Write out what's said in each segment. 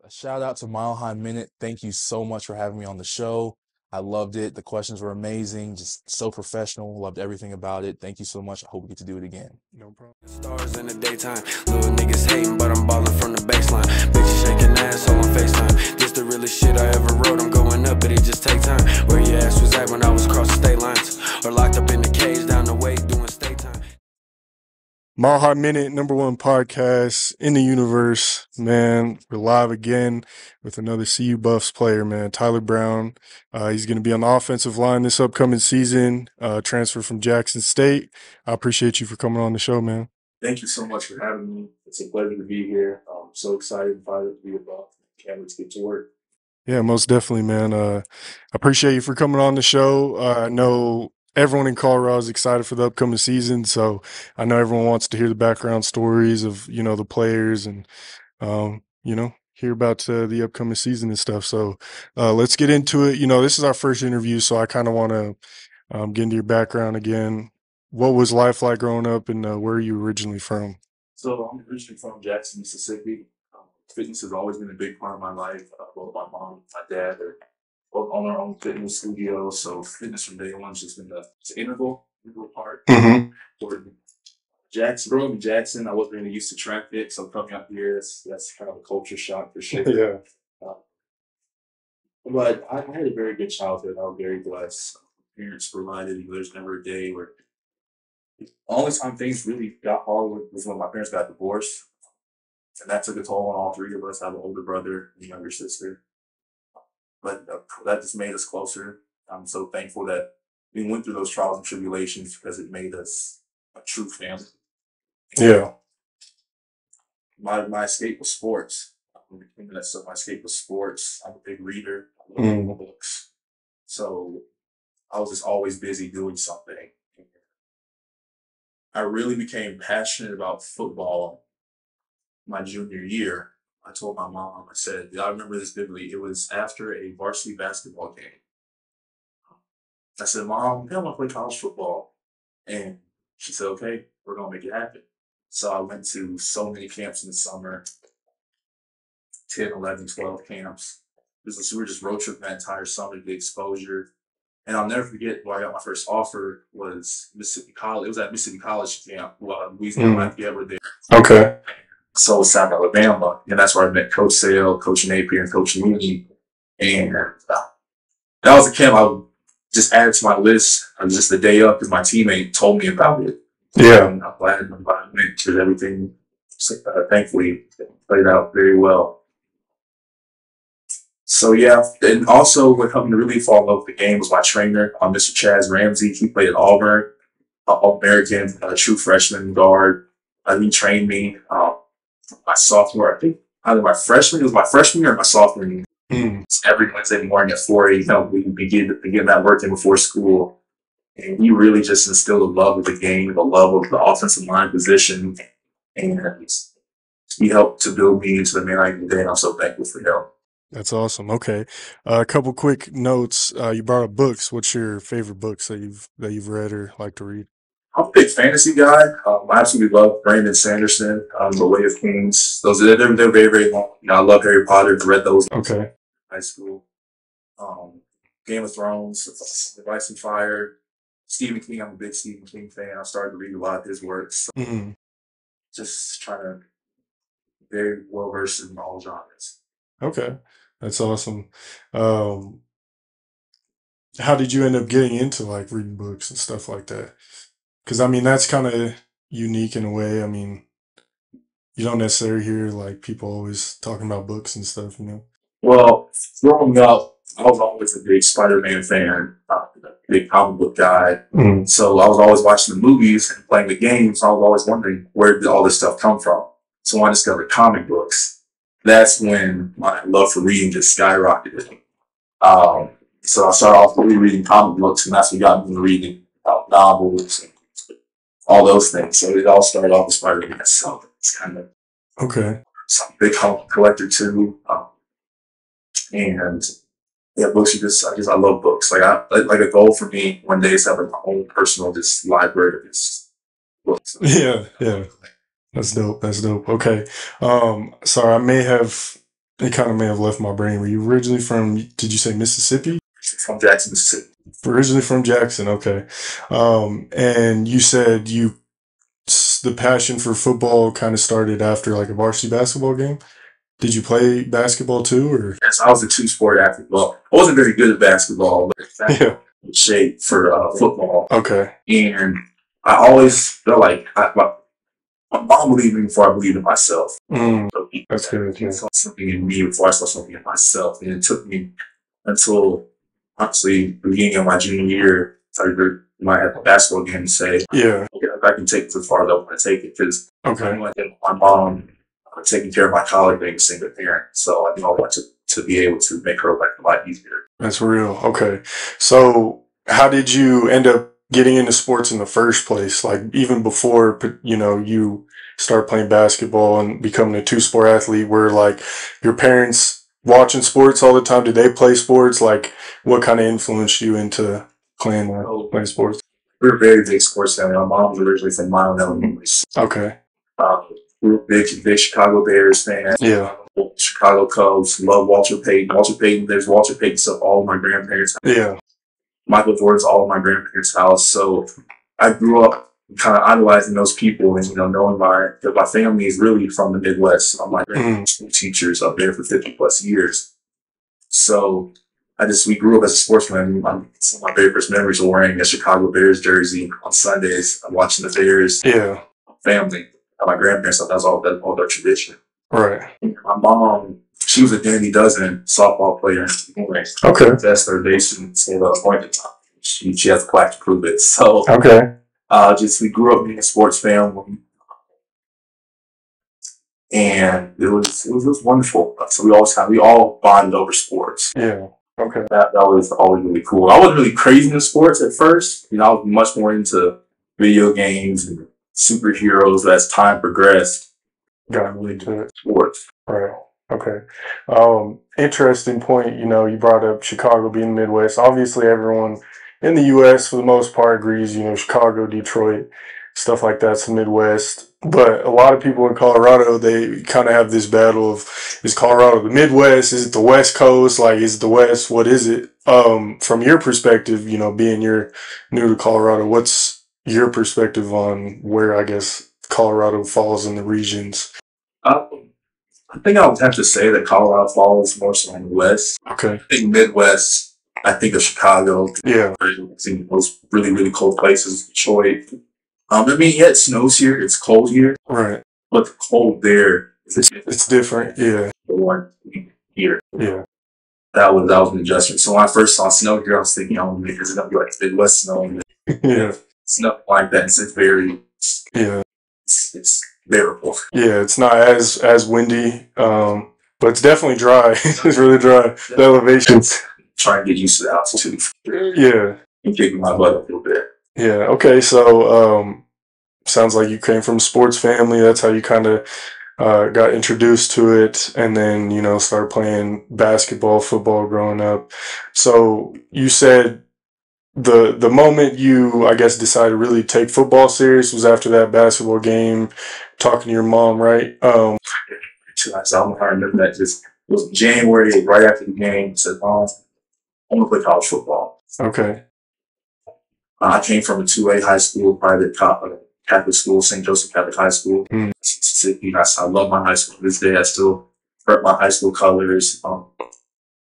A shout out to Mile High Minute. Thank you so much for having me on the show. I loved it. The questions were amazing, just so professional. Loved everything about it. Thank you so much. I hope we get to do it again. No problem. Stars in the daytime. Little niggas hating, but I'm balling from the baseline. Bitches shaking ass all on FaceTime. This the realest shit I ever wrote. I'm going up, but it just take time. Where your ass was at when I was crossing state lines, or locked up in the cage down the way doing state time. Mile High Minute, #1 podcast in the universe, man. We're live again with another CU Buffs player, man. Tyler Brown. He's going to be on the offensive line this upcoming season, transfer from Jackson State. I appreciate you for coming on the show, man. Thank you so much for having me. It's a pleasure to be here. I'm so excited and fired to be a Buff. Can't wait to get to work. Yeah, most definitely, man. I appreciate you for coming on the show. I know everyone in Colorado is excited for the upcoming season, so I know everyone wants to hear the background stories of, the players and, hear about the upcoming season and stuff. So let's get into it. This is our first interview, so I kind of want to get into your background again. What was life like growing up, and where are you originally from? So I'm originally from Jackson, Mississippi. Fitness has always been a big part of my life. Both my mom and my dad are both on their own fitness studios, so fitness from day one has just been it's an integral part. Mm-hmm. For Jackson, growing up in Jackson, I wasn't really used to track fit, so coming up here, that's kind of a culture shock for sure. Yeah. But I had a very good childhood. I was very blessed. Parents provided. There's never a day where the only time things really got hard was when my parents got divorced, and that took a toll on all three of us. I have an older brother and a younger sister. But that just made us closer. I'm so thankful that we went through those trials and tribulations because it made us a true family. Yeah. My escape was sports. So my escape was sports. I'm a big reader. I love reading books. So I was just always busy doing something. I really became passionate about football my junior year. I told my mom, I said, I remember this vividly. It was after a varsity basketball game. I said, Mom, I want to play college football. And she said, okay, we're going to make it happen. So I went to so many camps in the summer, 10, 11, 12 camps. We were just road tripping that entire summer, the exposure. And I'll never forget where I got my first offer was Mississippi College. It was at Mississippi College camp, Louisiana-Lafayette were there. Okay. So South Alabama, and that's where I met Coach Sale, Coach Napier, and Coach Mooney. And that was a camp I just added to my list. Just the day up because my teammate told me about it. Yeah. And I'm glad I went because everything, thankfully, played out very well. So yeah, and also what helped me to really fall in love with the game was my trainer, Mr. Chaz Ramsey. He played at Auburn, All American, true freshman guard. He trained me. My sophomore, I think either my freshman, it was my freshman year or my sophomore year. Every Wednesday morning at 4 a.m. we begin that work in before school. And he really just instilled a love of the game, the love of the offensive line position. And he helped to build me into the man I am today. And I'm so thankful for him. That's awesome. Okay. A couple quick notes. You brought up books. What's your favorite books that you've read or like to read? I'm a big fantasy guy. I absolutely love Brandon Sanderson, The Way of Kings. They're very, very long. I love Harry Potter. Read those in high school. Game of Thrones, The Ice and Fire. Stephen King. I'm a big Stephen King fan. I started to read a lot of his works. So just trying to very well versed in all genres. Okay. That's awesome. How did you end up getting into like reading books and stuff like that? Because I mean, that's kind of unique in a way. I mean, you don't necessarily hear like people always talking about books and stuff, Well, growing up, I was always a big Spider-Man fan, big comic book guy. So I was always watching the movies and playing the games. I was always wondering where did all this stuff come from. So when I discovered comic books, that's when my love for reading just skyrocketed. So I started off really reading comic books, and that's what got me into reading novels and all those things. So it all started off with Spider-Man. So it's kind of some big comic collector too. And yeah, books I love books. Like a goal for me one day is to have my own personal library of just books. Yeah. That's dope. Okay. Sorry, I may have It kind of may have left my brain. Were you originally from, did you say Mississippi? From Jackson, Mississippi. Originally from Jackson, okay. And you said the passion for football kind of started after like a varsity basketball game. Did you play basketball too, or? Yes, I was a two-sport athlete. Well, I wasn't very good at basketball, but Yeah. in shape for football. Okay. And I always felt like my mom believed in me before I believed in myself. So That's good. Yeah. I saw something in me before I saw something in myself. And it took me until, honestly, the beginning of my junior year, I might have a basketball game to say, Yeah. okay, if I can take it as far as I want to take it. Because Okay. my mom taking care of my college being a single parent. So I want to be able to make her life a lot easier. That's real. Okay. So how did you end up getting into sports in the first place? Like even before, you start playing basketball and becoming a two-sport athlete, were like your parents watching sports all the time? Did they play sports? Like what kind of influenced you into playing sports? We were a very big sports family. My mom was originally from Milan, Illinois. Okay. We were big Chicago Bears fans. Yeah. Chicago Cubs. Love Walter Payton. Walter Payton. There's Walter Payton stuff all of my grandparents' house. Yeah. Michael Jordan's all of my grandparents' house. So I grew up kind of idolizing those people, and knowing that my family is really from the Midwest. I'm like school teachers up there for 50+ years. So we grew up as a sportsman. Some of my very first memories were wearing a Chicago Bears jersey on Sundays. I'm watching the Bears. Yeah. Family. My grandparents thought that was all their tradition. Right. My mom, she was a Dandy Dozen softball player. Okay. Best third baseman at a point in time. She has a plaque to prove it. So okay. We grew up being a sports family, and it was wonderful. So we all bonded over sports. Yeah. Okay. That was always really cool. I wasn't really crazy in sports at first. I was much more into video games and superheroes as time progressed. Got really into it. Sports. Right. Okay. Interesting point. You brought up Chicago being Midwest. Obviously, everyone in the U.S. for the most part agrees, Chicago, Detroit, stuff like that's the Midwest. But a lot of people in Colorado, they kind of have this battle of, is Colorado the Midwest? Is it the West Coast? Like, is it the West? What is it? From your perspective, being you're new to Colorado, what's your perspective on where, I guess, Colorado falls in the regions? I think I would have to say that Colorado falls more so on the West. Okay. I think Midwest, I think of Chicago. Yeah. Those really, really cold places, Detroit. It snows here. It's cold here. Right. But the cold there it's different. Yeah. The one here. Yeah. That was an adjustment. So when I first saw snow here, I was thinking, maybe it's going to be like Midwest snow. Yeah. It's nothing like that. It's very... Yeah. It's bearable. Yeah, it's not as windy, but it's definitely dry. It's really dry. The elevations. Trying to get used to the altitude. Yeah. And kicking my butt a little bit. Yeah. Okay. So, sounds like you came from a sports family. That's how you kind of got introduced to it, and then started playing basketball, football growing up. So you said the moment you, I guess, decided to really take football serious was after that basketball game, talking to your mom, right? I remember that. It was January, right after the game. I said, Mom, I want to play college football. Okay. I came from a 2A high school, private Catholic school, St. Joseph Catholic High School. Mississippi. I love my high school to this day. I still rep my high school colors.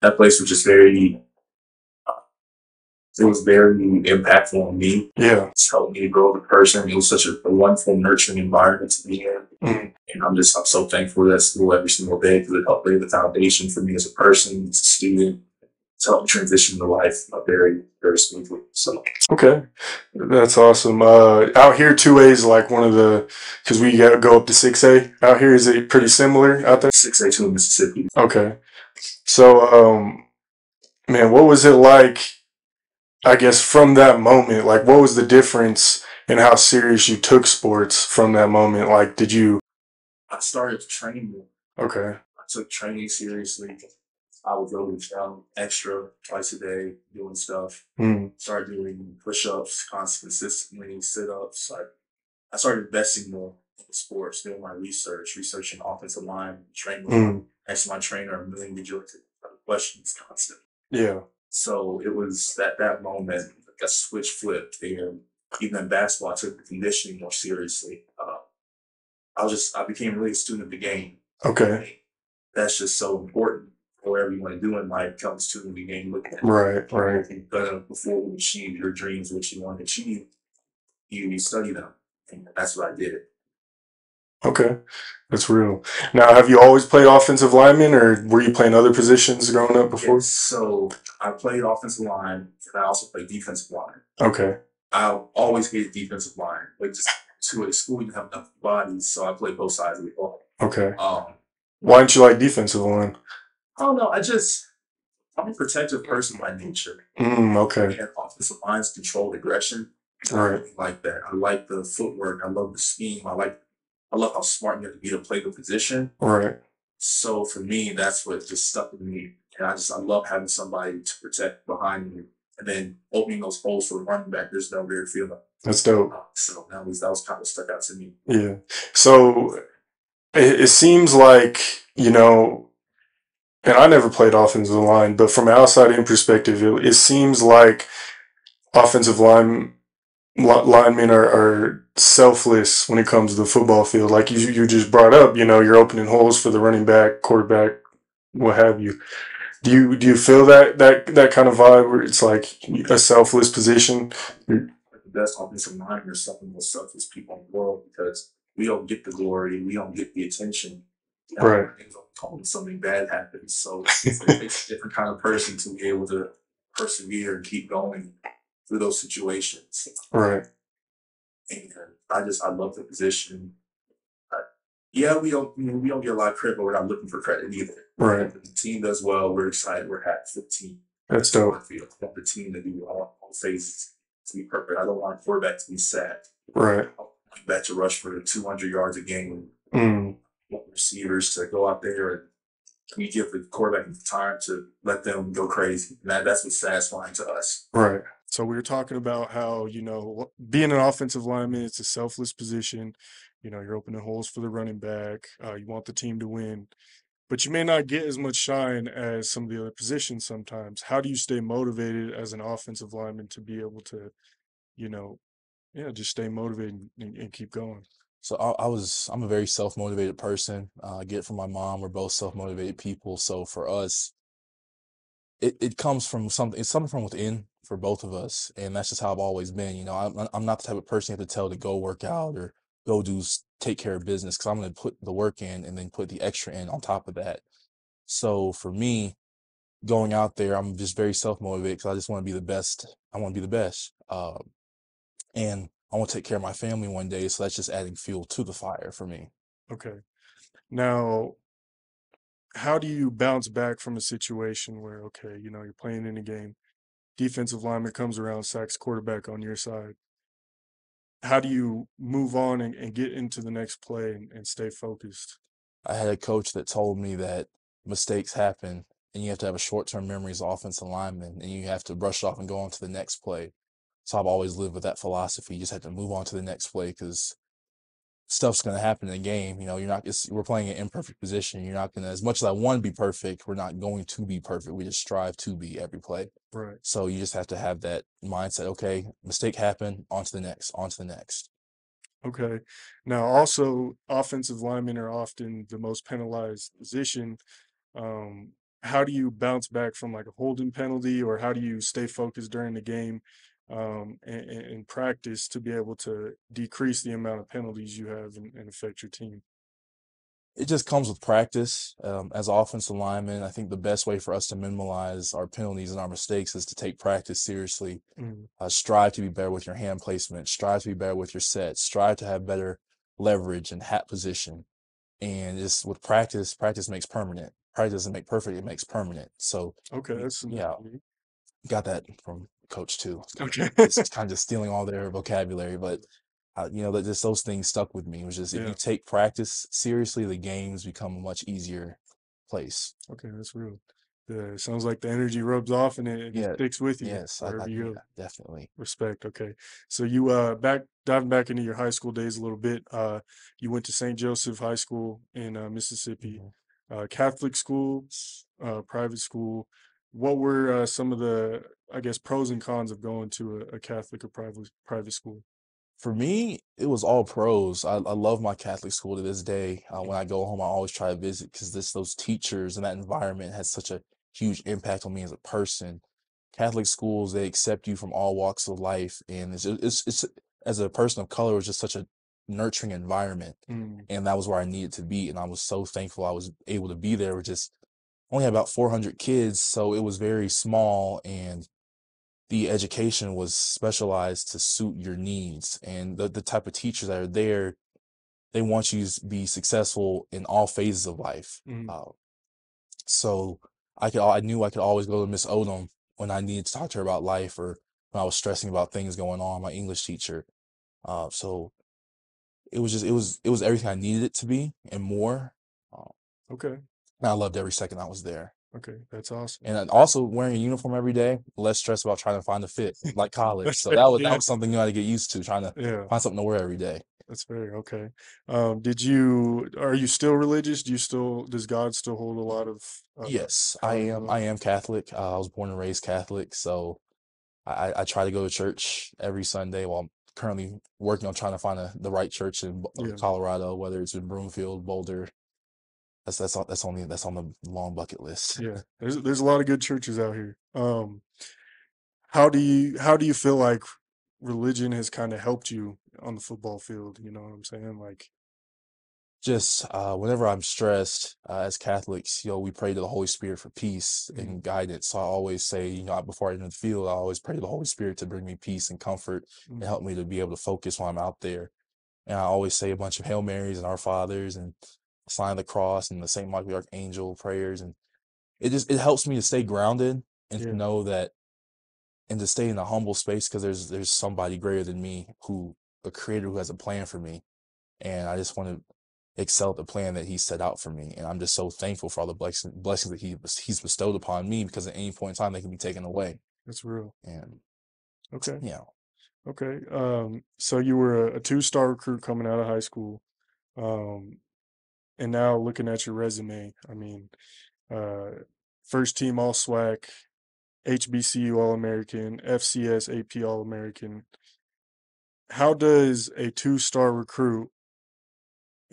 That place was just very... It was very impactful on me. Yeah. It's helped me to grow as a person. It was such a wonderful, nurturing environment to be in. And I'm so thankful for that school every single day because it helped lay the foundation for me as a person, as a student. It's helped me transition to life very, very smoothly. So. Okay. That's awesome. Out here, 2A is like one of the, because we got to go up to 6A. Out here, is it pretty similar out there? 6A to Mississippi. Okay. So, man, what was it like, I guess, from that moment? Like, what was the difference in how serious you took sports from that moment? Like, did you... I started training more. Okay. I took training seriously. I would go extra twice a day doing stuff. Started doing push-ups consistently, sit-ups. I started investing more in sports, doing my researching offensive line, training ask my trainer a million ridiculous questions constantly. Yeah. So it was at that moment, like a switch flipped, and even in basketball, I took the conditioning more seriously. I became really a student of the game. Okay. That's just so important for whatever you want to do in life. Become a student of the game. Look at Right. Right. but before you achieve your dreams, what you want to achieve, you study them, and that's what I did. Okay. That's real. Now, have you always played offensive lineman, or were you playing other positions growing up before? And so I played offensive line, and I also played defensive line. Okay. I always hated defensive line. Like just to at school, you didn't have enough bodies, so I played both sides of the ball. Okay. Um, Why didn't you like defensive line? I don't know. I'm a protective person by nature. Okay. And offensive lines control aggression. I Right. really like that. I like the footwork. I love the scheme. I love how smart you have to be to play the position. Right. So for me, that's what just stuck with me. And I love having somebody to protect behind me, and then opening those holes for the running back. There's no weird feeling. That's dope. So that was kind of stuck out to me. Yeah. So it seems like, and I never played offensive line, but from an outside-in perspective, it seems like offensive linemen are selfless when it comes to the football field. Like you just brought up, you're opening holes for the running back, quarterback, what have you. Do you feel that kind of vibe where it's like a selfless position? The best offensive linemen are some of the most selfless people in the world because we don't get the glory, we don't get the attention. Right. When something bad happens, so it takes a different kind of person to be able to persevere and keep going through those situations. Right. And I love the position. Yeah, we don't get a lot of credit, but we're not looking for credit either. Right. If the team does well, we're excited. We're happy for the team. That's dope. I want the team to do all phases to be perfect. I don't want quarterback to be sad. Right. I want quarterback to rush for 200 yards a game. Mm. I want receivers to go out there and we give the quarterback the time to let them go crazy. And that's what's satisfying to us. Right. So we were talking about how, being an offensive lineman, it's a selfless position. You're opening holes for the running back. You want the team to win, but you may not get as much shine as some of the other positions sometimes. How do you stay motivated as an offensive lineman to be able to, just stay motivated and keep going? So I'm a very self-motivated person. I get it from my mom. We're both self-motivated people. So for us, it comes from something. It's something from within for both of us, and that's just how I've always been. I'm not the type of person you have to tell to go work out or go take care of business because I'm going to put the work in and then put the extra in on top of that. So for me, going out there, I'm just very self-motivated because I just want to be the best. I want to be the best, and I want to take care of my family one day. So that's just adding fuel to the fire for me. Okay. Now, how do you bounce back from a situation where, okay, you're playing in a game, defensive lineman comes around, sacks quarterback on your side? How do you move on and get into the next play and stay focused? I had a coach that told me that mistakes happen and you have to have a short-term memory as an offensive lineman and you have to brush it off and go on to the next play. So I've always lived with that philosophy. You just have to move on to the next play because stuff's going to happen in the game. We're playing an imperfect position. You're not going to, as much as I want to be perfect, we're not going to be perfect. We just strive to be every play. Right. So you just have to have that mindset. Okay, mistake happened, on to the next, on to the next. Okay. Now, also, offensive linemen are often the most penalized position. How do you bounce back from like a holding penalty, or how do you stay focused during the game and practice to be able to decrease the amount of penalties you have and affect your team? It just comes with practice. As offensive linemen, I think the best way for us to minimize our penalties and our mistakes is to take practice seriously. Strive to be better with your hand placement. Strive to be better with your sets. Strive to have better leverage and hat position. And just with practice makes permanent. Practice doesn't make perfect; it makes permanent. So Okay, that's yeah, got that from coach too. Okay. It's kind of just stealing all their vocabulary, but that just those things stuck with me. It was just if Yeah. you take practice seriously, the games become a much easier place. Okay, that's real. Yeah, it sounds like the energy rubs off and it Yeah. sticks with you Yes, wherever you go. yeah, definitely. Respect. Okay. So you diving back into your high school days a little bit, you went to St. Joseph High School in Mississippi. Catholic school, private school. What were some of the, I guess, pros and cons of going to a Catholic or private school? For me, it was all pros. I love my Catholic school to this day. When I go home, I always try to visit because those teachers and that environment has such a huge impact on me as a person. Catholic schools, they accept you from all walks of life, and it's as a person of color, it was just such a nurturing environment, Mm, and that was where I needed to be, and I was so thankful I was able to be there. With just only had about 400 kids, so it was very small, and the education was specialized to suit your needs. And the type of teachers that are there, they want you to be successful in all phases of life. mm, So I knew I could always go to Miss Odom when I needed to talk to her about life, or when I was stressing about things going on, my English teacher. So it was everything I needed it to be and more. Uh, okay. and I loved every second I was there. Okay. That's awesome. And then also wearing a uniform every day, less stress about trying to find a fit like college. That's So fair. that Yeah. was something you had to get used to, trying to Yeah. find something to wear every day. That's fair. Okay. Are you still religious? Does God still hold a lot of Yes, I power in your am. life? I am Catholic. I was born and raised Catholic, so I try to go to church every Sunday. While I'm currently working on trying to find the right church in Yeah. Colorado, whether it's in Broomfield, Boulder. That's on the long bucket list. Yeah. There's a lot of good churches out here. How do you feel like religion has kind of helped you on the football field? You know what I'm saying? Like, Just whenever I'm stressed, as Catholics, we pray to the Holy Spirit for peace mm, and guidance. So I always say, before I enter the field, I always pray to the Holy Spirit to bring me peace and comfort and mm, help me to be able to focus while I'm out there. And I always say a bunch of Hail Marys and Our Fathers and sign of the cross and the Saint Michael the Archangel prayers, and it helps me to stay grounded and to yeah, know that, and to stay in a humble space, because there's somebody greater than me, who a creator who has a plan for me, and I just want to excel at the plan that he set out for me. And I'm just so thankful for all the blessings that he's bestowed upon me, because at any point in time they can be taken away. that's real. And Okay. yeah, Okay. So you were a two-star recruit coming out of high school. Um, and now looking at your resume, I mean, uh, first team All SWAC, HBCU All American, FCS AP All American. How does a two-star recruit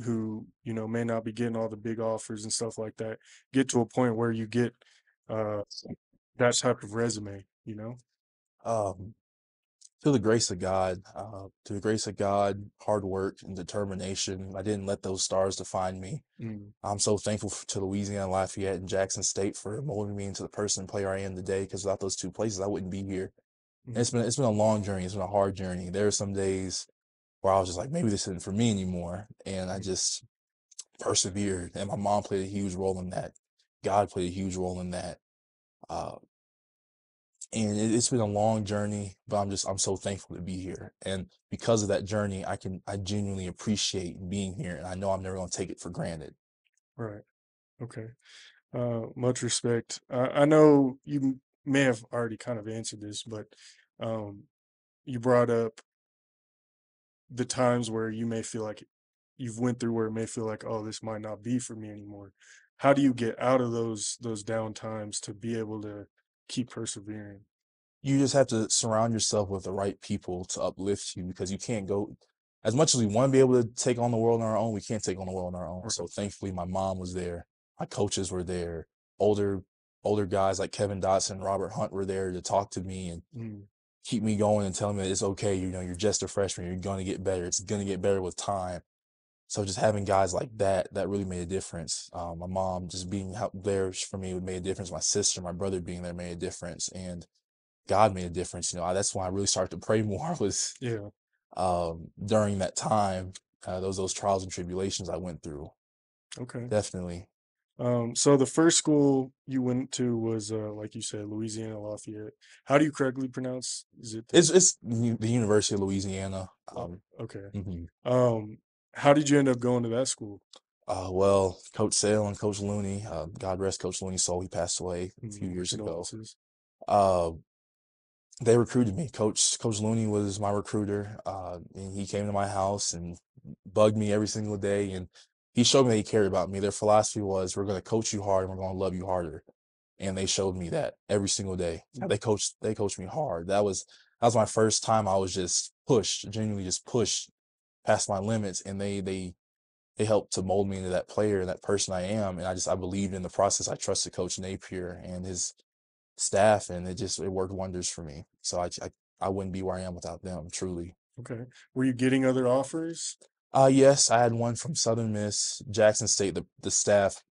who, may not be getting all the big offers and stuff like that get to a point where you get uh that type of resume, you know? um, through the grace of God, through the grace of God, hard work and determination, I didn't let those stars define me. Mm, I'm so thankful to Louisiana-Lafayette and Jackson State for molding me into the person and player I am today, because without those two places, I wouldn't be here. And mm, it's been a long journey. It's been a hard journey. There are some days where I was just like, maybe this isn't for me anymore, and I mm. just persevered. And my mom played a huge role in that. God played a huge role in that. Uh, and it's been a long journey, but I'm so thankful to be here. And because of that journey, I genuinely appreciate being here, and I know I'm never going to take it for granted. Right. Okay. Much respect. I know may have already kind of answered this, but um, you brought up the times where you may feel like you've went through where it may feel like, oh, this might not be for me anymore. How do you get out of those down times to be able to keep persevering? You just have to surround yourself with the right people to uplift you, because you can't go, as much as we want to be able to take on the world on our own, we can't take on the world on our own. So Right. thankfully my mom was there, my coaches were there, older older guys like Kevin Dotson, Robert Hunt were there to talk to me and Mm, keep me going and tell me that it's okay. You're just a freshman. You're going to get better. It's going to get better with time. So just having guys like that really made a difference. My mom just being out there for me made a difference. My sister, my brother being there made a difference, and God made a difference. That's when I really started to pray more, was yeah. during that time, those trials and tribulations I went through. Okay. Definitely. So the first school you went to was, like you said, Louisiana Lafayette. How do you correctly pronounce? Is it It's the University of Louisiana. okay? Mhm. Um, how did you end up going to that school? Well, Coach Sale and Coach Looney, God rest Coach Looney's soul, he passed away a few My years ago. condolences. Uh, they recruited me. Coach Looney was my recruiter, and he came to my house and bugged me every single day, and he showed me that he cared about me. Their philosophy was, we're going to coach you hard and we're going to love you harder. And they showed me that every single day. They coached me hard. That was my first time I was just pushed, genuinely just pushed past my limits. And they helped to mold me into that player and that person I am. And I believed in the process. I trusted Coach Napier and his staff, and it worked wonders for me. So I wouldn't be where I am without them, truly. Okay. Were you getting other offers? Yes, I had one from Southern Miss, Jackson State, the staff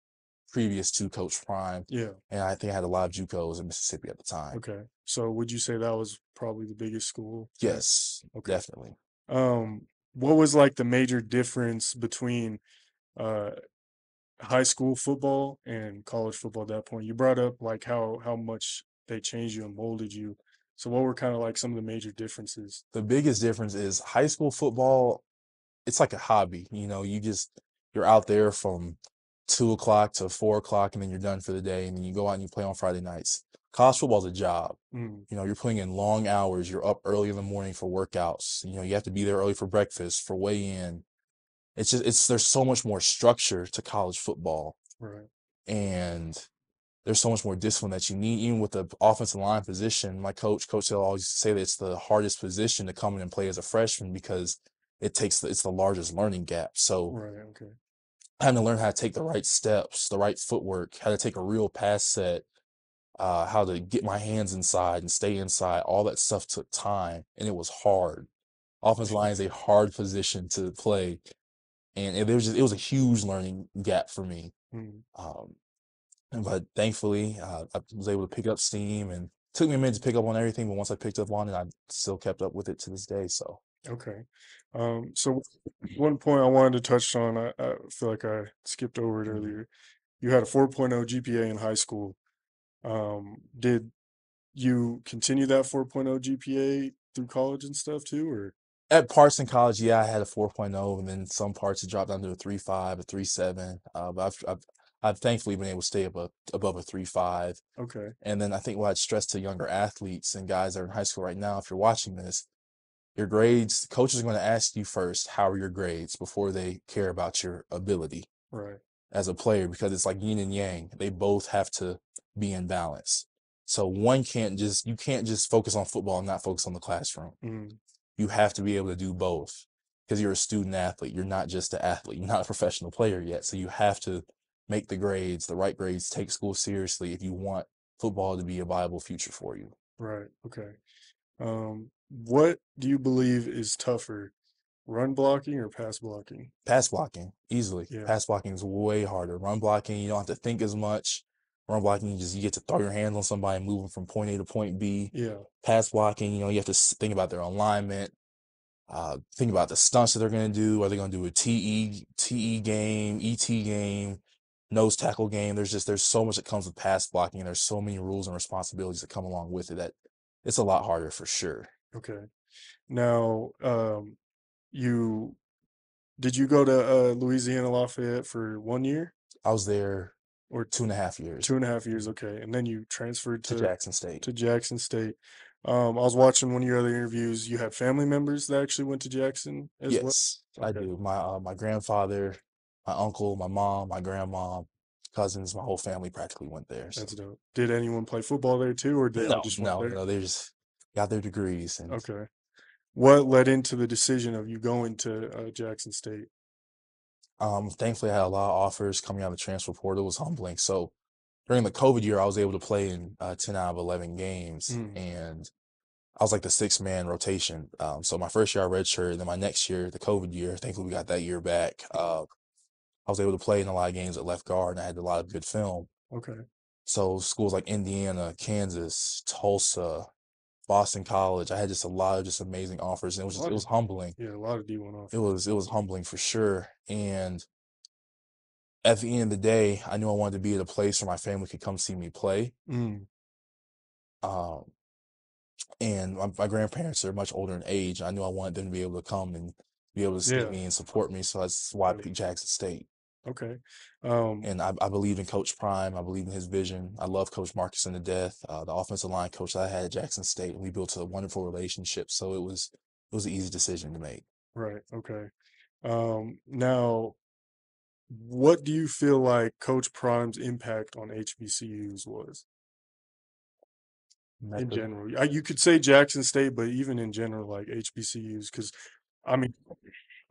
previous to Coach Prime. Yeah. And I think I had a lot of JUCOs in Mississippi at the time. Okay. So would you say that was probably the biggest school? Yes, Okay. definitely. What was like the major difference between high school football and college football at that point? You brought up like how much they changed you and molded you. So what were kind of like some of the major differences? The biggest difference is high school football, it's like a hobby. You're out there from 2 o'clock to 4 o'clock, and then you're done for the day, and then you go out and you play on Friday nights. College football is a job. You're putting in long hours. You're up early in the morning for workouts. You have to be there early for breakfast, for weigh-in. There's so much more structure to college football. Right. And there's so much more discipline that you need, even with the offensive line position. My Coach Hill always used to say that it's the hardest position to come in and play as a freshman because it's the largest learning gap. So Right. Okay. having to learn how to take the right steps, the right footwork, how to take a real pass set, how to get my hands inside and stay inside, all that stuff took time, and it was hard. Offensive line is a hard position to play, and it was a huge learning gap for me. But thankfully, I was able to pick up steam, and it took me a minute to pick up on everything. But once I picked up on it, I still kept up with it to this day. So Okay. So one point I wanted to touch on, I feel like I skipped over it earlier. You had a 4.0 GPA in high school. Did you continue that 4.0 GPA through college and stuff too, or? at parts in college, yeah, I had a 4.0, and then some parts it dropped down to a 3.5, a 3.7. But I've thankfully been able to stay above a 3.5. Okay. And then I think what I'd stress to younger athletes and guys that are in high school right now, if you're watching this, your grades, coaches are going to ask you first, how are your grades, before they care about your ability Right. as a player, because it's like yin and yang. They both have to be in balance. So you can't just focus on football and not focus on the classroom. You have to be able to do both, because you're a student athlete. You're not just an athlete. You're not a professional player yet. So you have to make the right grades, take school seriously if you want football to be a viable future for you. Right. Okay. What do you believe is tougher, run blocking or pass blocking? Pass blocking, easily. Yeah. Pass blocking is way harder. Run blocking, you don't have to think as much. Run blocking, you get to throw your hands on somebody and move them from point A to point B. Yeah. Pass blocking, you have to think about their alignment, think about the stunts that they're going to do. Are they going to do a TE game, ET game, nose tackle game? There's so much that comes with pass blocking, and there's so many rules and responsibilities that come along with it that it's a lot harder for sure. Okay. Now, did you go to Louisiana-Lafayette for 1 year? I was there Or 2.5 years. 2.5 years, okay. And then you transferred to Jackson State. To Jackson State. I was watching one of your other interviews. You have family members that actually went to Jackson as well? Yes, I Okay. do. My grandfather, my uncle, my mom, my grandma, cousins, my whole family practically went there. So. That's dope. Did anyone play football there too, or they all just went there? No, they just got their degrees. And Okay. What led into the decision of you going to Jackson State? Thankfully, I had a lot of offers coming out of the transfer portal. It was humbling. So during the COVID year, I was able to play in 10 out of 11 games, and I was like the 6-man rotation. So my first year I redshirted, and then my next year, the COVID year, thankfully we got that year back. I was able to play in a lot of games at left guard, and I had a lot of good film. Okay. So schools like Indiana, Kansas, Tulsa, Boston College, I had just a lot of amazing offers, and it was humbling. Yeah, a lot of D1 offers. It was humbling for sure. And at the end of the day, I knew I wanted to be at a place where my family could come see me play. And my grandparents are much older in age. I knew I wanted them to be able to come and be able to see me and support me. So that's why I picked Jackson State. Okay. And I believe in Coach Prime. I believe in his vision. I love Coach Marcus to death. The offensive line coach that I had at Jackson State, and we built a wonderful relationship. So it was an easy decision to make. Right. Okay. Now, what do you feel like Coach Prime's impact on HBCUs was in general? You could say Jackson State, but even in general, like HBCUs, because I mean,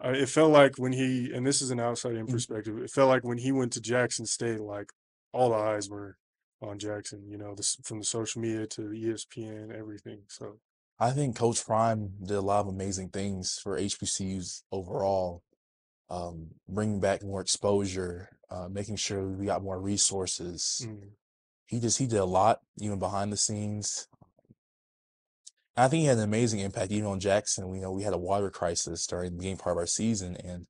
it felt like when he, and this is an outside-in Mhm. perspective, it felt like when he went to Jackson State, like all the eyes were on Jackson, from the social media to the ESPN, everything. So, I think Coach Prime did a lot of amazing things for HBCUs overall, bringing back more exposure, making sure we got more resources. mm, He did a lot, even behind the scenes. I think he had an amazing impact even on Jackson. We had a water crisis during the beginning part of our season, and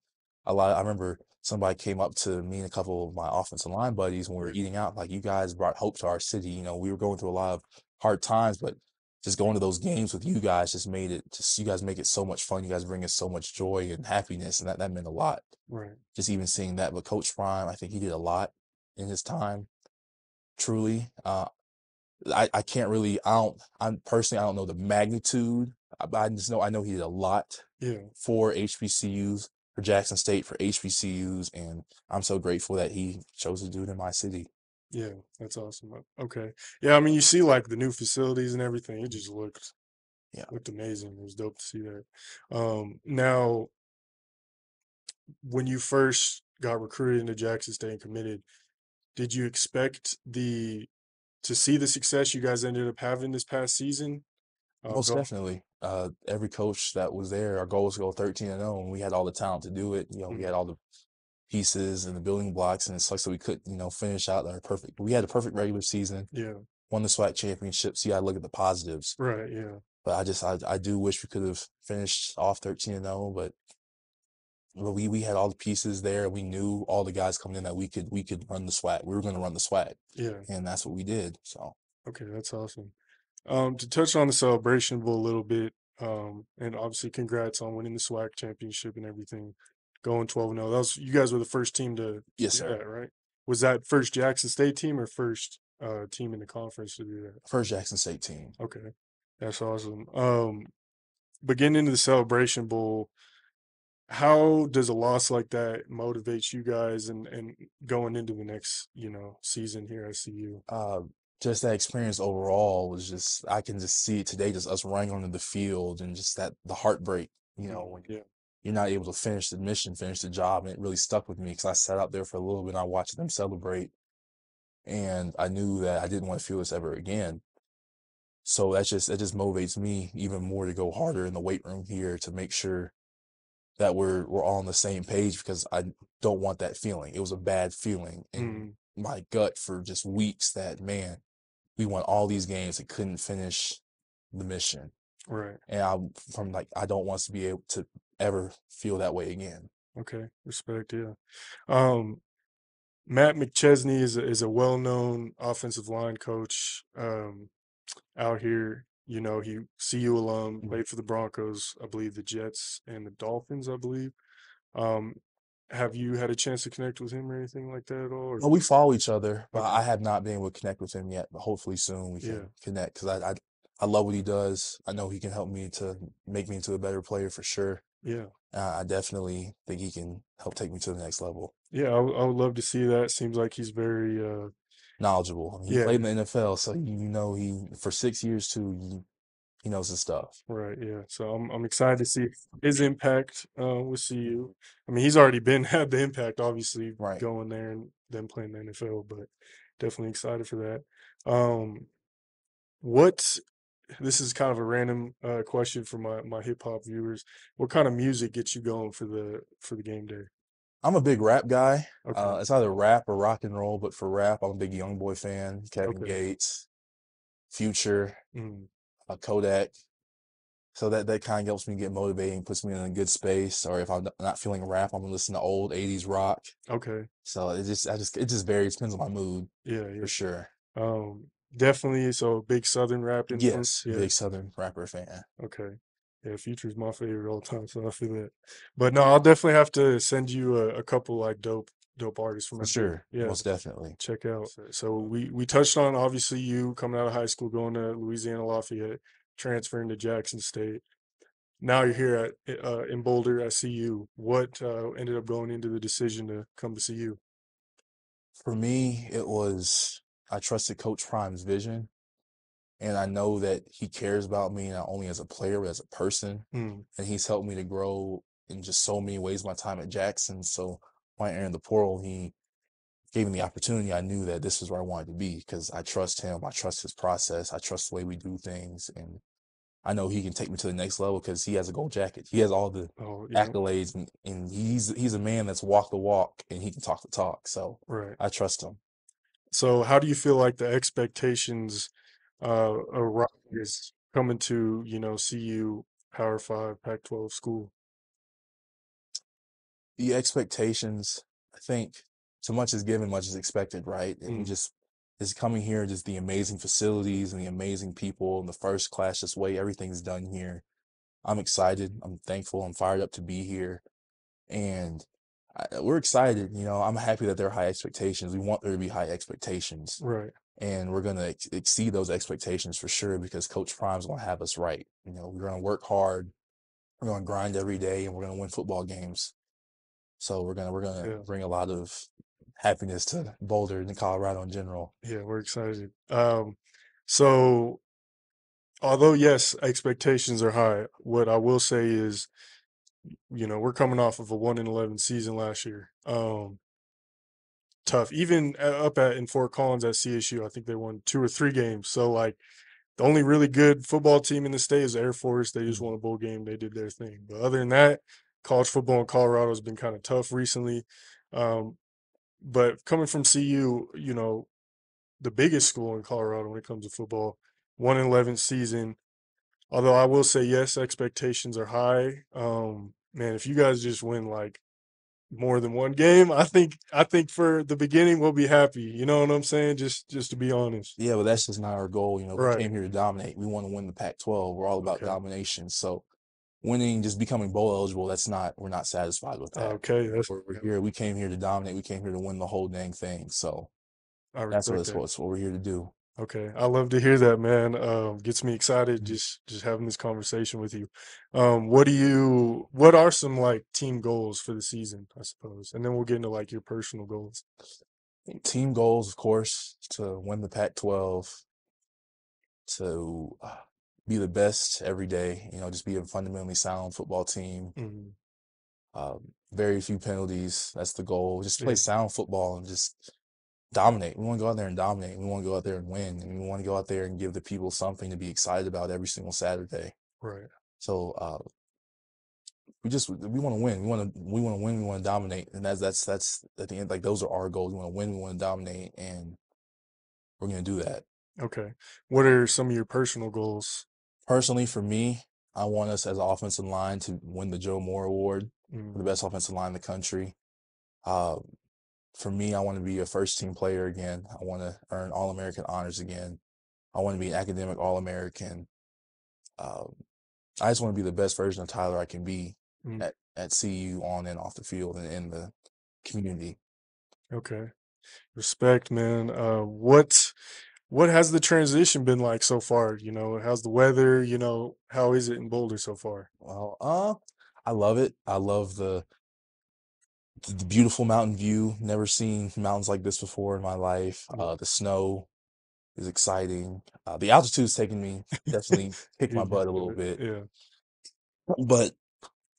I remember somebody came up to me and a couple of my offensive line buddies when we were eating out, like, you guys brought hope to our city. We were going through a lot of hard times, but just going to those games with you guys just made it, just you guys make it so much fun. You guys bring us so much joy and happiness, and that meant a lot. right. Just even seeing that. But Coach Prime, I think he did a lot in his time, truly. I can't really, I'm personally, I don't know the magnitude, but I know he did a lot Yeah. for HBCUs, for Jackson State, for HBCUs, and I'm so grateful that he chose to do it in my city. Yeah. That's awesome. Okay. Yeah. I mean, you see like the new facilities and everything. It just Yeah, looked amazing. It was dope to see that. Now, when you first got recruited into Jackson State and committed, did you expect to see the success you guys ended up having this past season? most Go. definitely. Every coach that was there, our goal was to go 13-0, and we had all the talent to do it. We Mm, had all the pieces and the building blocks, and it sucks that we couldn't, finish out our perfect. We had a perfect regular season, yeah. won the SWAC championship. So you got to look at the positives. Right. Yeah. But I do wish we could have finished off 13-0, but we had all the pieces there. We knew all the guys coming in that we could run the SWAC. We were going to run the SWAC, Yeah. and that's what we did. So Okay. That's awesome. To touch on the Celebration Bowl a little bit, and obviously congrats on winning the SWAC championship and everything, going 12-0. You guys were the first team to yes, do sir. that, right? Was that first Jackson State team or first team in the conference to do that? First Jackson State team. Okay, that's awesome. But getting into the Celebration Bowl, how does a loss like that motivate you guys and going into the next season here at CU? Uh, just that experience overall was just, I can just see it today, just us running onto the field and just that the heartbreak. When Yeah, you're not able to finish the mission, finish the job, and it really stuck with me because I sat out there for a little bit and I watched them celebrate, and I knew that I didn't want to feel this ever again. So that just motivates me even more to go harder in the weight room here to make sure that we're all on the same page, because I don't want that feeling. It was a bad feeling in mm, my gut for just weeks that, man, we won all these games and couldn't finish the mission. right. And I don't want us to be able to ever feel that way again. Okay, respect. Yeah. Um, Matt McChesney is a well-known offensive line coach out here. He CU alum, Mhm. played for the Broncos, I believe the Jets and the Dolphins, I believe. Um, have you had a chance to connect with him or anything like that at all? Well, we follow each other, but Okay, I have not been able to connect with him yet. But hopefully soon we yeah, can connect, because I love what he does. I know he can help me to make me into a better player for sure. yeah, I definitely think he can help take me to the next level. yeah. I would love to see that. Seems like he's very, Knowledgeable. I mean, he yeah, played in the NFL, so he for 6 years too. He knows his stuff. right, yeah. So I'm excited to see his impact with CU. I mean, he's already been had the impact, obviously, Right. going there and then playing the NFL, but definitely excited for that. What This is kind of a random question for my hip hop viewers. What kind of music gets you going for the game day? I'm a big rap guy. Okay, It's either rap or rock and roll, but for rap, I'm a big YoungBoy fan. Kevin okay, Gates, Future, mm, Kodak. So that kind of helps me get motivated, puts me in a good space. Or if I'm not feeling rap, I'm gonna listen to old '80s rock. okay, So it just varies, depends on my mood yeah, for yeah. sure. Definitely. So big Southern rap influence. Yes, Yeah. big Southern rapper fan Okay. Yeah, Future's my favorite all time, so I feel that. But no, I'll definitely have to send you a couple like dope artists from for out there. sure, Yeah, most definitely. check out. So we touched on obviously you coming out of high school, going to Louisiana Lafayette, transferring to Jackson State. now you're here at in Boulder at CU. What ended up going into the decision to come to CU? For me, it was I trusted Coach Prime's vision, and I know that he cares about me not only as a player but as a person, Mm, and he's helped me to grow in just so many ways. My time at Jackson, so when I entered the portal, he gave me the opportunity. I knew that this is where I wanted to be because I trust him. I trust his process. I trust the way we do things, and I know he can take me to the next level because he has a gold jacket. He has all the oh, yeah, accolades, and he's a man that's walked the walk and he can talk the talk. So right. I trust him. So how do you feel like the expectations arise coming to, CU Power 5 Pac-12 school? The expectations, I think, so much is given, much is expected, right? And we Mm, just is coming here, just the amazing facilities and the amazing people and the first class, just way everything's done here. I'm excited. I'm thankful. I'm fired up to be here. And we're excited. I'm happy that there are high expectations. We want there to be high expectations. right. And we're going to exceed those expectations for sure because Coach Prime's going to have us right. We're going to work hard. We're going to grind every day, and we're going to win football games. So we're gonna Yeah. bring a lot of happiness to Boulder and Colorado in general. Yeah, we're excited. So although yes, expectations are high, what I will say is, we're coming off of a 1-11 season last year. Tough. Even up at in Fort Collins at CSU, I think they won 2 or 3 games. So like the only really good football team in the state is Air Force. They just Mhm. won a bowl game. They did their thing. But other than that, college football in Colorado has been kind of tough recently. Um, but coming from CU, the biggest school in Colorado when it comes to football, 1-11 season. Although I will say, yes, expectations are high. Man, if you guys just win like more than one game, I think for the beginning we'll be happy. You know what I'm saying? Just to be honest. Yeah, but that's just not our goal. We Right. came here to dominate. We want to win the Pac-12. We're all about Okay. domination. So winning, just becoming bowl eligible, we're not satisfied with that. Okay. That's We're here. We came here to dominate. We came here to win the whole dang thing. So I that's respect that. what we're here to do. Okay. I love to hear that, man. Gets me excited Mhm. just having this conversation with you. What are some like team goals for the season, I suppose? And then we'll get into like your personal goals. Team goals, of course, to win the Pac-12, to be the best every day. Just be a fundamentally sound football team. Mhm. Very few penalties. That's the goal. Just play Yeah, sound football and just dominate. We want to go out there and dominate. We want to go out there and win. And we want to go out there and give the people something to be excited about every single Saturday. right. So we want to win. We want to win. We want to dominate. And that's at the end. Like those are our goals. We want to win. We want to dominate, and we're gonna do that. Okay. What are some of your personal goals? Personally, for me, I want us as an offensive line to win the Joe Moore Award for the Mm, best offensive line in the country. Uh, for me, I want to be a first team player again. I want to earn All American honors again. I want to be an academic All American. Um, I just want to be the best version of Tyler I can be mm, at CU on and off the field and in the community. okay. Respect, man. What has the transition been like so far? How's the weather? How is it in Boulder so far? Well, I love it. I love the beautiful mountain view. Never seen mountains like this before in my life. Yeah. The snow is exciting. The altitude's taking me definitely kicked my Getting butt used a to little it. bit, Yeah. but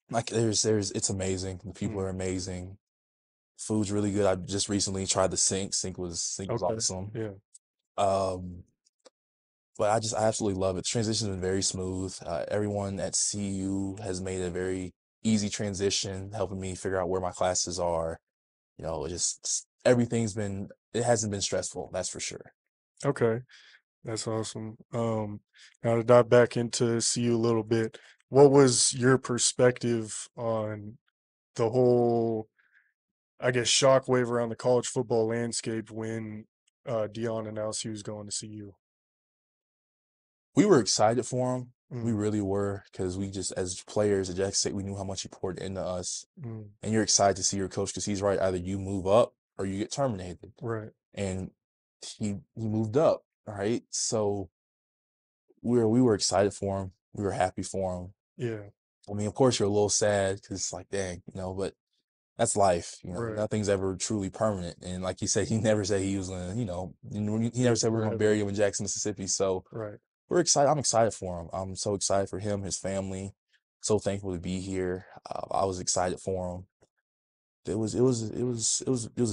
like it's amazing. The people Mm, are amazing. Food's really good. I just recently tried the sink. Sink was okay. awesome. Yeah. Um, but I absolutely love it. The transition's been very smooth. Everyone at CU has made a very easy transition, helping me figure out where my classes are. It hasn't been stressful, that's for sure. Okay. That's awesome. Now to dive back into CU a little bit, what was your perspective on the whole, I guess, shockwave around the college football landscape when Deion announced he was going to CU? We were excited for him. We Mm, really were, because we just, as players at Jackson State, we knew how much he poured into us. mm, And you're excited to see your coach because he's right. Either you move up or you get terminated. right. And he moved up, right? So we were excited for him. We were happy for him. Yeah. I mean, of course, you're a little sad because it's like, dang, but that's life. Right. Nothing's ever truly permanent. And like you said, he never said he was gonna, he never said we are gonna Forever. bury him in Jackson, Mississippi. So Right. we're excited. I'm excited for him. I'm so excited for him, his family. So thankful to be here. I was excited for him. It was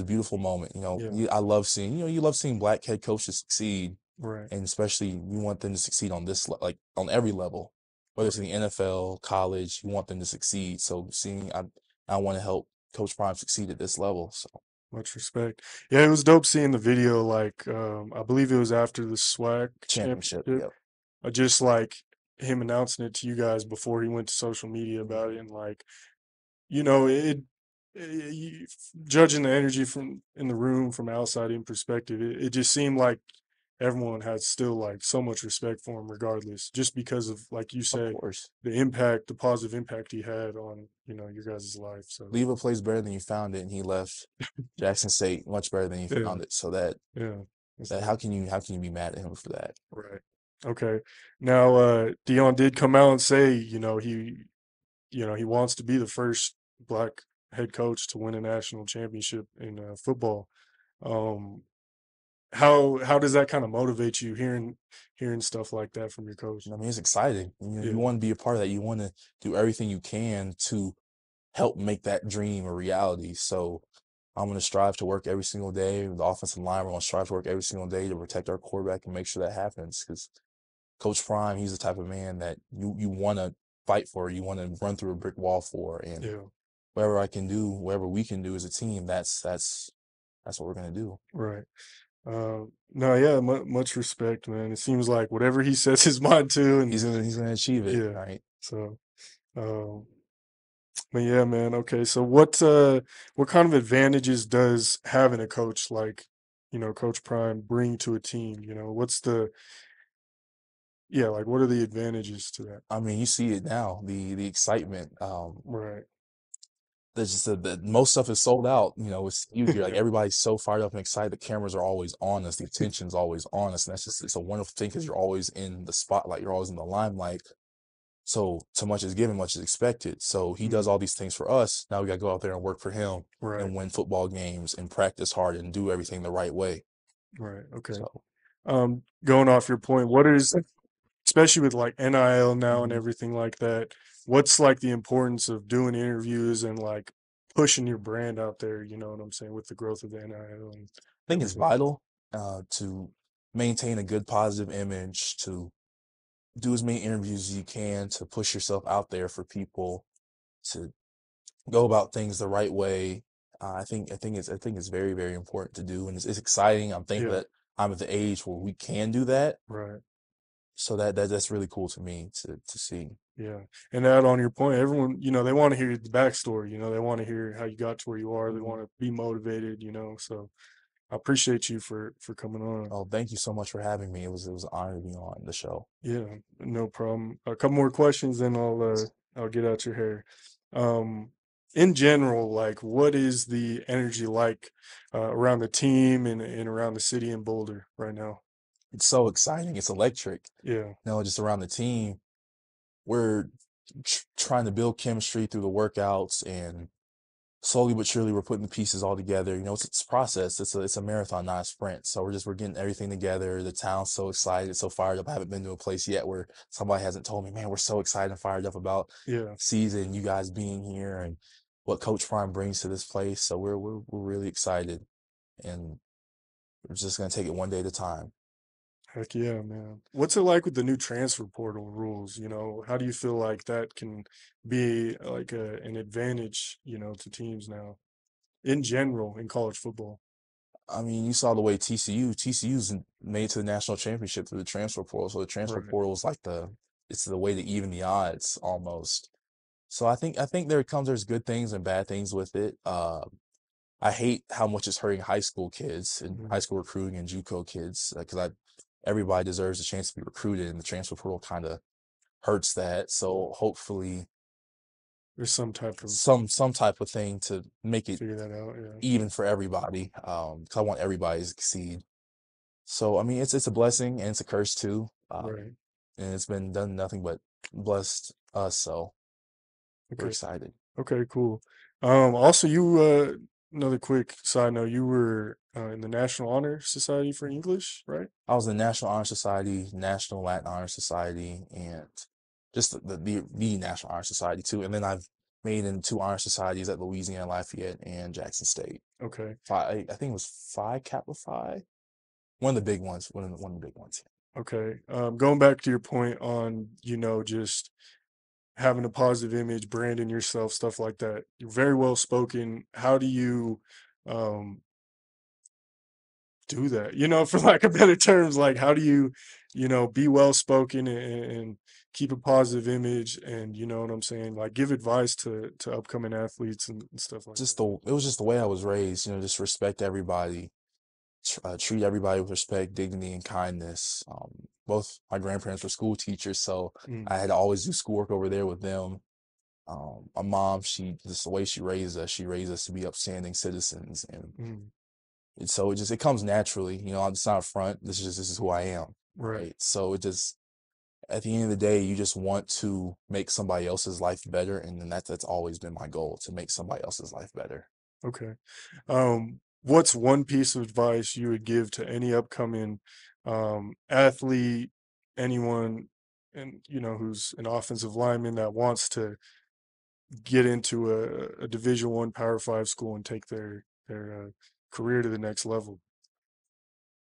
a beautiful moment. Yeah. I love seeing, you love seeing black head coaches succeed, Right. and especially you want them to succeed on this, like on every level, whether it's in the NFL, college, you want them to succeed. So I want to help Coach Prime succeed at this level. So Much respect. Yeah, it was dope seeing the video. Like, I believe it was after the SWAC championship, championship. yep. Just like him announcing it to you guys before he went to social media about it, and like, judging the energy from in the room from outside in perspective, it just seemed like everyone had still like so much respect for him regardless, just because of, like you Of say, course. the positive impact he had on, your guys' life. So Leave a place better than you found it, and he left Jackson State much better than he yeah, found it. So that yeah. That's that dope. how can you be mad at him for that? Right. Okay. Now, Deion did come out and say, he wants to be the first black head coach to win a national championship in football. Um, how does that kind of motivate you hearing stuff like that from your coach? I mean, it's exciting. You Yeah. want to be a part of that. You want to do everything you can to help make that dream a reality. So I'm going to strive to work every single day. The offensive line, we're going to strive to work every single day to protect our quarterback and make sure that happens. Because Coach Prime, he's the type of man that you want to fight for. You want to run through a brick wall for. And Yeah. whatever we can do as a team, that's what we're going to do. Right. No, yeah, much respect, man. It seems like whatever he sets his mind to, and He's gonna achieve it, yeah. right? So, um, but yeah, man. Okay, so what kind of advantages does having a coach like, Coach Prime bring to a team? Like what are the advantages to that? I mean, you see it now, the excitement. Right. There's just the most stuff is sold out. It's easier. Like Yeah. everybody's so fired up and excited. The cameras are always on us. The attention's always on us, and it's a wonderful thing because you're always in the spotlight. You're always in the limelight. So much is given, much is expected. So he does Mhm. all these things for us. Now we got to go out there and work for him Right. and win football games and practice hard and do everything the right way. Right. Okay. So. Going off your point, what is, especially with like NIL now and Mhm. everything like that, what's like the importance of doing interviews and like pushing your brand out there, you know what I'm saying, with the growth of the NIL and I think it's everything? vital to maintain a good positive image, to do as many interviews as you can, to push yourself out there for people, to go about things the right way. I think it's very, very important to do, and it's exciting. I'm thankful Yeah. that I'm at the age where we can do that. Right. So that's really cool to me to see. Yeah. And that on your point, everyone, they want to hear the backstory, they want to hear how you got to where you are. They Mhm. want to be motivated, so I appreciate you for coming on. Oh, thank you so much for having me. It was an honor to be on the show. Yeah, no problem. A couple more questions, then I'll get out your hair. Um, in general, like, what is the energy like around the team and around the city in Boulder right now? It's so exciting. It's electric. Yeah. Just around the team, we're trying to build chemistry through the workouts, and slowly but surely we're putting the pieces all together. It's a process. It's a marathon, not a sprint. So we're getting everything together. The town's so excited, so fired up. I haven't been to a place yet where somebody hasn't told me, man, we're so excited and fired up about Yeah. season, you guys being here and what Coach Prime brings to this place. So we're really excited, and we're just gonna take it one day at a time. Heck yeah, man. What's it like with the new transfer portal rules? How do you feel like that can be like an advantage, to teams now in general in college football? I mean, you saw the way TCU's made to the national championship through the transfer portal. So the transfer Right. portal is it's the way to even the odds almost. So I think there's good things and bad things with it. I hate how much it's hurting high school kids and Mhm. high school recruiting and JUCO kids because everybody deserves a chance to be recruited, and the transfer portal kind of hurts that. So hopefully There's some type of some type of thing to make it figure that out. Yeah. even for everybody. 'Cause I want everybody to succeed. So I mean, it's a blessing and it's a curse too. Right. And it's been done nothing but blessed us. So we're Okay. excited. Okay, cool. Also, another quick side note, you were in the National Honor Society for English, right? I was in the National Honor Society, National Latin Honor Society, and just the National Honor Society too. And then I've made in 2 honor societies at Louisiana-Lafayette and Jackson State. Okay. I think it was Phi Kappa Phi, one of the big ones. One of the big ones. Okay. Going back to your point on, just having a positive image, branding yourself, stuff like that. You're very well spoken. How do you um do that? For lack of better terms, like how do you, be well spoken and keep a positive image and you know what I'm saying? Like give advice to upcoming athletes and stuff like that. It was just the way I was raised. Just respect everybody, treat everybody with respect, dignity, and kindness. Both my grandparents were school teachers, so Mm, I had to always do schoolwork over there with them. My mom, just the way she raised us to be upstanding citizens, mm, and so it comes naturally. I'm just not front. This is who I am, right. right? So it just at the end of the day, you just want to make somebody else's life better, and then that's always been my goal, to make somebody else's life better. Okay. What's one piece of advice you would give to any upcoming athlete, anyone and who's an offensive lineman that wants to get into a Division One Power Five school and take their career to the next level?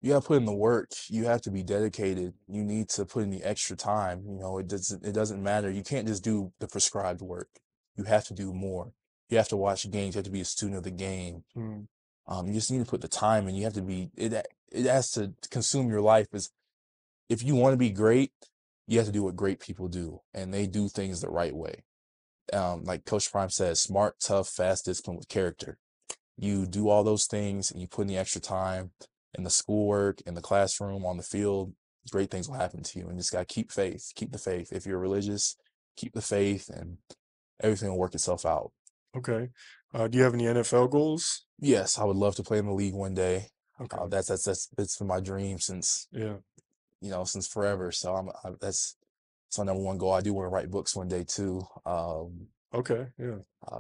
You gotta put in the work. You have to be dedicated. You need to put in the extra time. It doesn't matter. You can't just do the prescribed work. You have to do more. You have to watch games. You have to be a student of the game. Mm, You just need to put the time in. You have to be it has to consume your life. Is If you want to be great, you have to do what great people do, and they do things the right way. Like Coach Prime says, smart, tough, fast, disciplined with character. You do all those things and you put in the extra time in the schoolwork, in the classroom, on the field, great things will happen to you. And you just got to keep faith, keep the faith. If you're religious, keep the faith and everything will work itself out. okay. Do you have any NFL goals? Yes, I would love to play in the league one day. Okay. It's been my dream since, Yeah. since forever. So that's my number one goal. I do want to write books one day too. Okay. Yeah.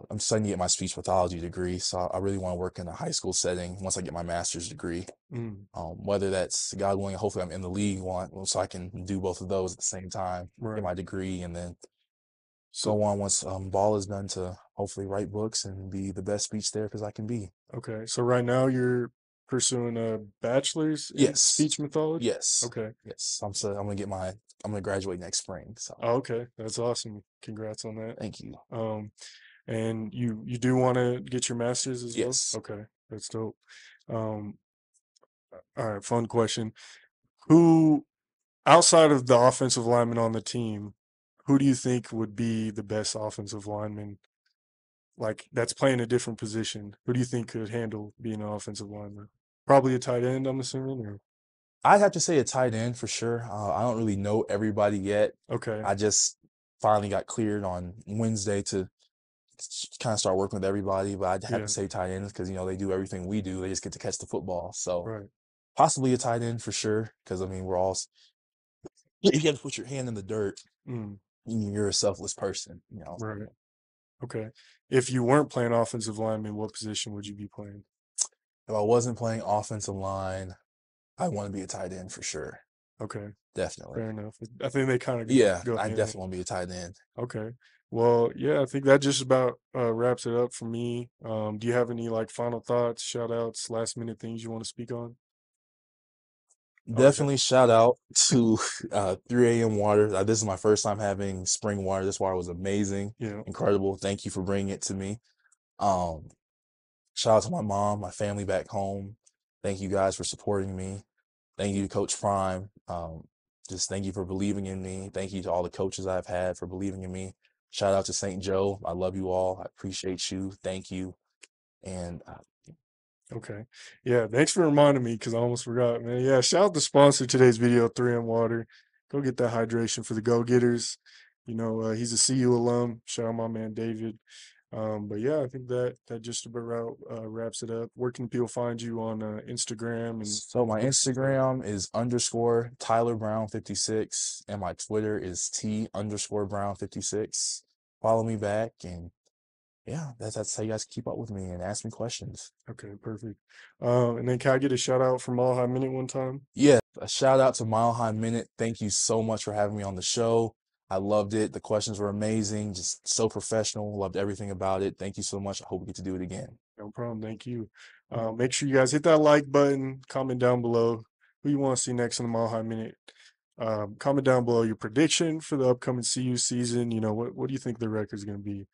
I'm studying to get my speech pathology degree, so I really want to work in a high school setting once I get my master's degree. Mm, Whether that's God willing, hopefully I'm in the league so I can do both of those at the same time, right. get my degree, and then So go on once ball is done to hopefully write books and be the best speech therapist I can be. okay. So right now you're pursuing a bachelor's in Yes, speech mythology? yes, Okay. yes. I'm gonna graduate next spring. So Oh, okay. That's awesome. Congrats on that. thank you. Um, and you do want to get your master's as well? Yes. Okay, that's dope. Um, all right, fun question. Who outside of the offensive lineman on the team, who do you think would be the best offensive lineman? Like that's playing a different position. Who do you think could handle being an offensive lineman? Probably a tight end, I'm assuming, or I'd have to say a tight end for sure. I don't really know everybody yet. okay. I just finally got cleared on Wednesday to kind of start working with everybody, but I'd have Yeah, to say tight ends because they do everything we do. They just get to catch the football. So right. possibly a tight end for sure. Because we're all you got to put your hand in the dirt. Mm, You're a selfless person. right. Okay. If you weren't playing offensive lineman, what position would you be playing? If I wasn't playing offensive line, I want to be a tight end for sure. Okay, Definitely. fair enough. I think they kind of Yeah, go I hand in definitely want to be a tight end. Okay. Well, yeah, I think that just about wraps it up for me. Do you have any like final thoughts, shout outs, last minute things you want to speak on? Okay. Definitely shout out to 3 a.m. water. This is my first time having spring water. This water was amazing, Yeah. incredible. Thank you for bringing it to me. Um, Shout out to my mom, my family back home. Thank you guys for supporting me. Thank you to Coach Prime. Just thank you for believing in me. Thank you to all the coaches I've had for believing in me. Shout out to St. Joe. I love you all. I appreciate you. Thank you. And Okay. Yeah. Thanks for reminding me because I almost forgot, man. Yeah. Shout out to sponsor today's video, 3M Water. Go get that hydration for the go getters. He's a CU alum. Shout out my man David. But yeah, I think that just about wraps it up. Where can people find you on Instagram and so my books and stuff? Instagram is _ Tyler Brown 56, and my Twitter is T _ Brown 56. follow me back. And yeah, that's how you guys keep up with me and ask me questions. Okay, perfect. And then can I get a shout out from Mile High Minute one time? Yeah, a shout out to Mile High Minute. Thank you so much for having me on the show. I loved it. The questions were amazing, just so professional. Loved everything about it. Thank you so much. I hope we get to do it again. No problem. Thank you. Make sure you guys hit that like button, comment down below who you want to see next in the Mile High Minute. Comment down below your prediction for the upcoming CU season. You know, what do you think the record is going to be?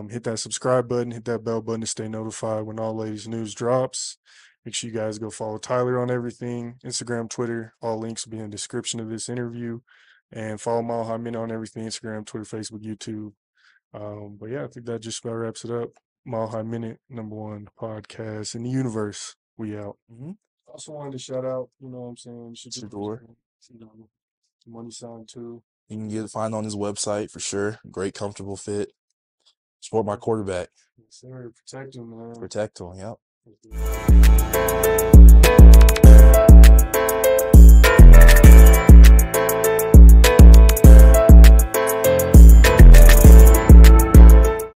Hit that subscribe button, hit that bell button to stay notified when all latest news drops. Make sure you guys go follow Tyler on everything, Instagram, Twitter. All links will be in the description of this interview. And follow Mile High Minute on everything, Instagram, Twitter, Facebook, YouTube. But yeah, I think that just about wraps it up. Mile High Minute, #1 podcast in the universe. We out. Also wanted to shout out, you know what I'm saying? Shador. You know, money sign too. You can find on his website for sure. Great, comfortable fit. Support my quarterback. Yes, sir. Protect him, man. Protect him, yep.